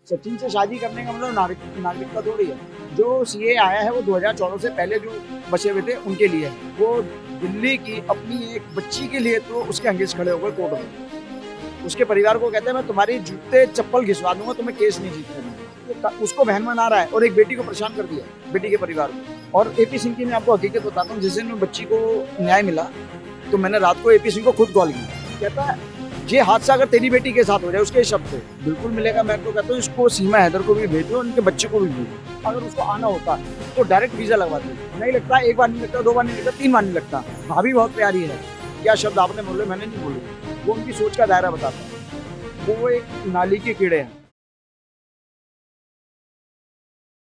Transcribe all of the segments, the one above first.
सचिन से शादी करने का मतलब नागरिकता थोड़ी है। जो सीए आया है वो 2014 से पहले जो बचे हुए थे उनके लिए है। वो दिल्ली की अपनी एक बच्ची के लिए तो उसके अगेंस्ट खड़े हो गए कोर्ट में। उसके परिवार को कहते हैं मैं तुम्हारी जूते चप्पल घिसवा दूंगा, तुम्हें केस नहीं जीतने दूंगा। तो उसको बहन बना रहा है और एक बेटी को परेशान कर दिया, बेटी के परिवार को। और एपी सिंह की मैं आपको हकीकत बताता हूँ, जिस दिन बच्ची को न्याय मिला तो मैंने रात को एपी सिंह को खुद कॉल किया। कहता है ये हादसा अगर तेरी बेटी के साथ हो जाए, उसके शब्द थे, बिल्कुल मिलेगा। मैं तो कहता हूँ इसको सीमा हैदर को भी भेजो, उनके बच्चे को भी भेजो। अगर उसको आना होता तो डायरेक्ट वीजा लगवा दो। नहीं लगता, एक बार नहीं लगता, दो बार नहीं लगता, तीन बार नहीं लगता। भाभी बहुत प्यारी है। क्या शब्द आपने बोले, मैंने नहीं बोले, वो उनकी सोच का दायरा बताता है। वो एक नाली के कीड़े हैं।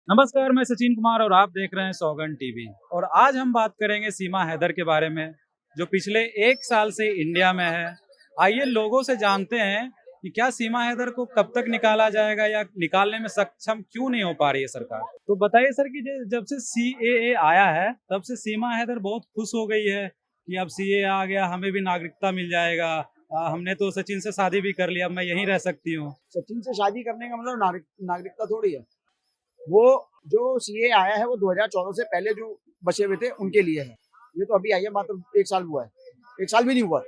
नमस्कार, मैं सचिन कुमार और आप देख रहे हैं सौगंध टीवी। और आज हम बात करेंगे सीमा हैदर के बारे में, जो पिछले एक साल से इंडिया में है। आइए लोगों से जानते हैं कि क्या सीमा हैदर को कब तक निकाला जाएगा या निकालने में सक्षम क्यों नहीं हो पा रही है सरकार। तो बताइए सर कि जब से सीएए आया है तब से सीमा हैदर बहुत खुश हो गई है कि अब सीएए आ गया, हमें भी नागरिकता मिल जाएगा। हमने तो सचिन से शादी भी कर लिया, अब मैं यहीं रह सकती हूँ। सचिन से शादी करने का मतलब नागरिकता थोड़ी है। वो जो सीए आया है वो 2014 से पहले जो बचे हुए थे उनके लिए है। ये तो अभी आई है, मात्र एक साल हुआ है, एक साल भी नहीं हुआ,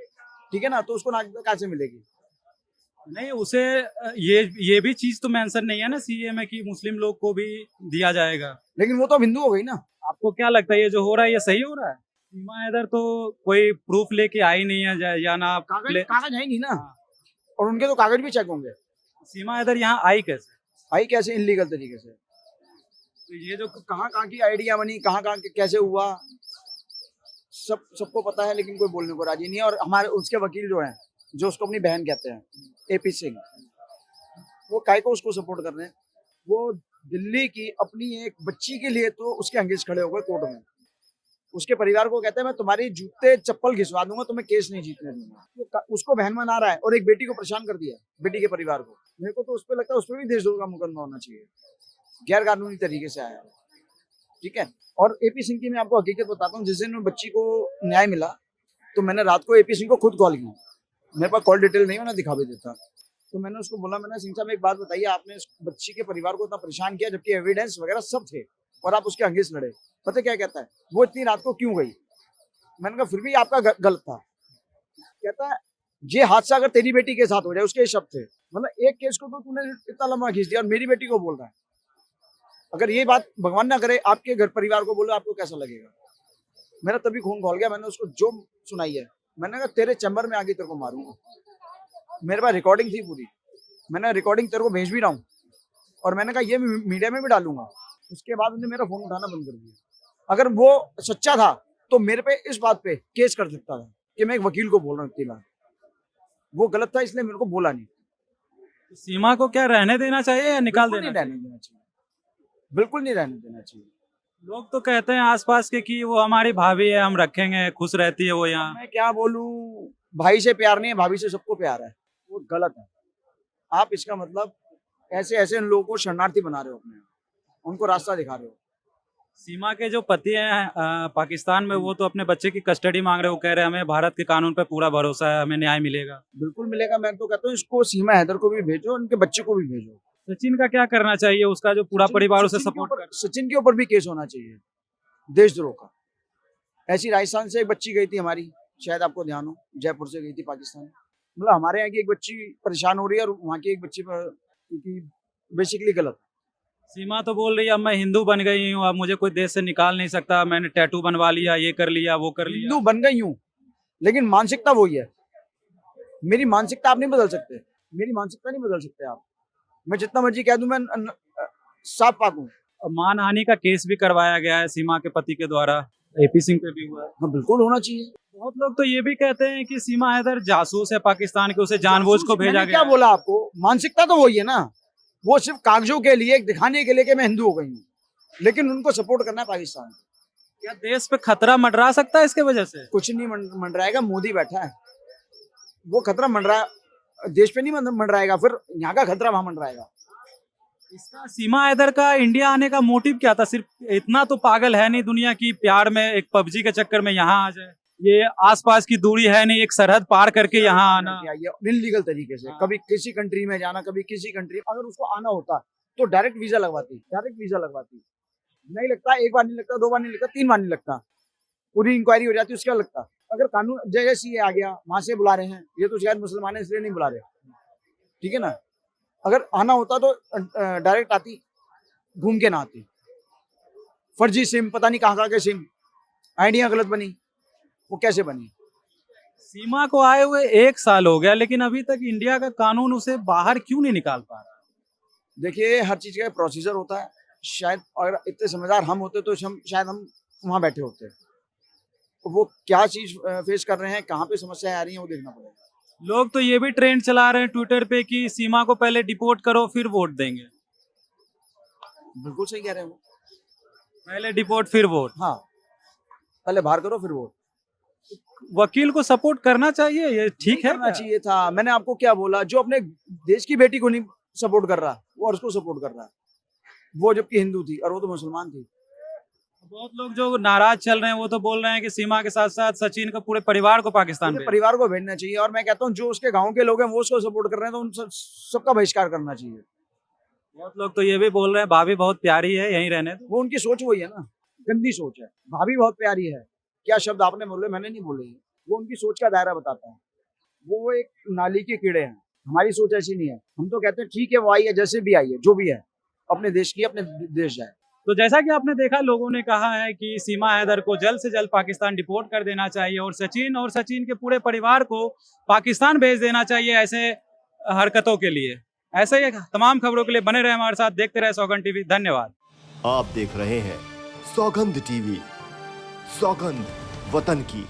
ठीक है ना। तो उसको नागरिकता कैसे मिलेगी? नहीं उसे ये भी चीज तो मेंशन नहीं है ना सीए में कि मुस्लिम लोग को भी दिया जाएगा। लेकिन वो तो अब हिंदू हो गई ना। आपको क्या लगता है ये जो हो रहा है ये सही हो रहा है? सीमा हैदर तो कोई प्रूफ लेके आई नहीं है या ना कागज है नहीं ना। हाँ। और उनके तो कागज भी चेक होंगे। सीमा हैदर यहाँ आई कैसे? आई कैसे? इनलीगल तरीके से। तो ये जो कहाँ कहाँ की आइडिया बनी, कहाँ कहाँ कैसे हुआ, सबको पता है, लेकिन कोई बोलने को राजी नहीं है। और हमारे उसके वकील जो हैं, जो उसको अपनी बहन कहते हैं, एपी सिंह, वो काय को उसको सपोर्ट कर रहे हैं। वो दिल्ली की अपनी एक बच्ची के लिए तो उसके अगेंस्ट खड़े हो गए कोर्ट में। उसके परिवार को कहते हैं मैं तुम्हारी जूते चप्पल घिसवा दूंगा, तुम्हें केस नहीं जीतने दूंगा। तो उसको बहन बना रहा है और एक बेटी को परेशान कर दिया, बेटी के परिवार को। मेरे को तो उस पर लगता है उस पर भी देशद्रोह का मुकदमा होना चाहिए, गैर कानूनी तरीके से आया है, ठीक है। और एपी सिंह की मैं आपको हकीकत बताता हूँ, जिस दिन बच्ची को न्याय मिला तो मैंने रात को एपी सिंह को खुद कॉल किया। मेरे पास कॉल डिटेल नहीं, मैं दिखा भी देता। तो मैंने उसको बोला, मैंने सिंह साहब एक बात बताइए, आपने इस बच्ची के परिवार को इतना परेशान किया जबकि एविडेंस वगैरह सब थे और आप उसके अगेंस्ट लड़े। पता क्या कहता है, वो इतनी रात को क्यों गई? मैंने कहा फिर भी आपका गलत था। कहता है ये हादसा अगर तेरी बेटी के साथ हो जाए, उसके शब्द थे, मतलब एक केस को तो तूने इतना लंबा खींच दिया और मेरी बेटी को बोल रहा है। अगर ये बात भगवान ना करे आपके घर परिवार को बोलो, आपको कैसा लगेगा? मेरा तभी खून खौल गया। मैंने उसको जो सुनाई है, मैंने कहा तेरे चैम्बर में आगे तेरे को मारूंगा। मेरे पास रिकॉर्डिंग थी पूरी, मैंने रिकॉर्डिंग तेरे को भेज भी रहा हूँ और मैंने कहा ये मीडिया में भी डालूंगा। उसके बाद उन्होंने मेरा फोन उठाना बंद कर दिया। अगर वो सच्चा था तो मेरे पे इस बात पे केस कर सकता था कि मैं एक वकील को बोल रहा हूँ इतनी बात। वो गलत था, इसलिए मेरे को बोला नहीं। सीमा को क्या रहने देना चाहिए या निकाल बिल्कुल देना नहीं रहने देना चाहिए, बिल्कुल नहीं रहने देना चाहिए। लोग तो कहते हैं आसपास के कि वो हमारी भाभी है, हम रखेंगे, खुश रहती है वो यहाँ। मैं क्या बोलूं, भाई से प्यार नहीं है, भाभी से सबको प्यार है। वो गलत है। आप इसका मतलब ऐसे ऐसे इन लोगों को शरणार्थी बना रहे हो, अपने उनको रास्ता दिखा रहे हो। सीमा के जो पति हैं पाकिस्तान में, वो तो अपने बच्चे की कस्टडी मांग रहे हो, कह रहे हैं हमें भारत के कानून पे पूरा भरोसा है, हमें न्याय मिलेगा। बिल्कुल मिलेगा। मैं तो कहता हूँ इसको सीमा हैदर को भी भेजो, उनके बच्चे को भी भेजो। सचिन का क्या करना चाहिए, उसका जो पूरा परिवार उसे सपोर्ट कर। सचिन के ऊपर भी केस होना चाहिए, देशद्रोह का। ऐसी राजस्थान से एक बच्ची गई थी हमारी, शायद आपको ध्यान हो, जयपुर से गई थी पाकिस्तान। मतलब हमारे यहाँ की एक बच्ची परेशान हो रही है और वहाँ की एक बच्ची क्योंकि बेसिकली गलत। सीमा तो बोल रही है अब मैं हिंदू बन गई हूँ, अब मुझे कोई देश से निकाल नहीं सकता, मैंने टैटू बनवा लिया, ये कर लिया, वो कर लिया। हिंदू बन गई हूँ लेकिन मानसिकता वही है। मेरी मानसिकता आप नहीं बदल सकते, मेरी मानसिकता नहीं बदल सकते आप। मैं जितना मर्जी कह दूं, मैं साफ पाक हूँ। मानहानि का केस भी करवाया गया है सीमा के पति के द्वारा, एपी सिंह पे भी हुआ है। हाँ बिल्कुल होना चाहिए। बहुत लोग तो ये भी कहते हैं कि सीमा हैदर जासूस है पाकिस्तान के, उसे जानबूझ को भेजा गया। क्या बोला आपको? मानसिकता तो वही है ना। वो सिर्फ कागजों के लिए, दिखाने के लिए कि मैं हिंदू हो गई हूँ, लेकिन उनको सपोर्ट करना है पाकिस्तान। क्या देश पे खतरा मंडरा सकता है इसके वजह से? कुछ नहीं मंडराएगा, मोदी बैठा है। वो खतरा मंडरा देश पे नहीं मंडराएगा, फिर यहाँ का खतरा वहां मंडराएगा। इसका सीमा हैदर का इंडिया आने का मोटिव क्या था? सिर्फ इतना तो पागल है नहीं दुनिया की प्यार में, एक पबजी के चक्कर में यहाँ आ जाए। ये आसपास की दूरी है नहीं, एक सरहद पार करके यहाँ आना। इनलीगल तरीके से हाँ। कभी किसी कंट्री में जाना, कभी किसी कंट्री, अगर उसको आना होता तो डायरेक्ट वीजा लगवाती, नहीं लगता, एक बार नहीं लगता, 2 बार नहीं लगता, 3 बार नहीं लगता, पूरी इंक्वायरी हो जाती, उसका लगता। अगर कानून जैसे ये आ गया, वहां से बुला रहे हैं, ये तो शायद मुसलमान है इसलिए नहीं बुला रहे, ठीक है ना। अगर आना होता तो डायरेक्ट आती, घूम के ना आती। फर्जी सिम, पता नहीं कहाँ के सिम, आइडिया गलत बनी, वो कैसे बनी। सीमा को आए हुए 1 साल हो गया, लेकिन अभी तक इंडिया का कानून उसे बाहर क्यों नहीं निकाल पा रहा? देखिए, हर चीज का प्रोसीजर होता है। शायद अगर इतने समझदार हम होते तो शायद हम वहां बैठे होते। वो क्या चीज फेस कर रहे हैं, कहाँ पे समस्याएं आ रही हैं, वो देखना पड़ेगा। लोग तो ये भी ट्रेंड चला रहे हैं ट्विटर पे कि सीमा को पहले डिपोर्ट करो फिर वोट देंगे। बिल्कुल सही कह रहे हैं वो। पहले डिपोर्ट फिर वोट। हाँ, पहले बाहर करो फिर वोट। वकील को सपोर्ट करना चाहिए, ये ठीक है करना क्या? चाहिए था। मैंने आपको क्या बोला, जो अपने देश की बेटी को नहीं सपोर्ट कर रहा, वो और उसको सपोर्ट कर रहा है, वो जबकि हिंदू थी और वो तो मुसलमान थी। बहुत लोग जो नाराज चल रहे हैं वो तो बोल रहे हैं कि सीमा के साथ साथ सचिन का पूरे परिवार को पाकिस्तान पूरे भेजो। परिवार को भेजना चाहिए। और मैं कहता हूँ जो उसके गांव के लोग हैं वो उसको सपोर्ट कर रहे हैं, तो उन सबका बहिष्कार करना चाहिए। बहुत लोग तो ये भी बोल रहे हैं भाभी बहुत प्यारी है, यहीं रहने दो। वो उनकी सोच वही है ना, गंदी सोच है। भाभी बहुत प्यारी है, क्या शब्द आपने बोले, मैंने नहीं बोले। वो उनकी सोच का दायरा बताता है। वो एक नाली के कीड़े हैं, हमारी सोच ऐसी नहीं है। हम तो कहते हैं ठीक है, वो आई है, जैसे भी आई है, जो भी है, अपने देश की अपने देश जाए। तो जैसा कि आपने देखा, लोगों ने कहा है कि सीमा हैदर को जल्द से जल्द पाकिस्तान डिपोर्ट कर देना चाहिए और सचिन के पूरे परिवार को पाकिस्तान भेज देना चाहिए ऐसे हरकतों के लिए। ऐसे ही तमाम खबरों के लिए बने रहे हमारे साथ, देखते रहे सौगंध टीवी। धन्यवाद। आप देख रहे हैं सौगंध टीवी, सौगंध वतन की।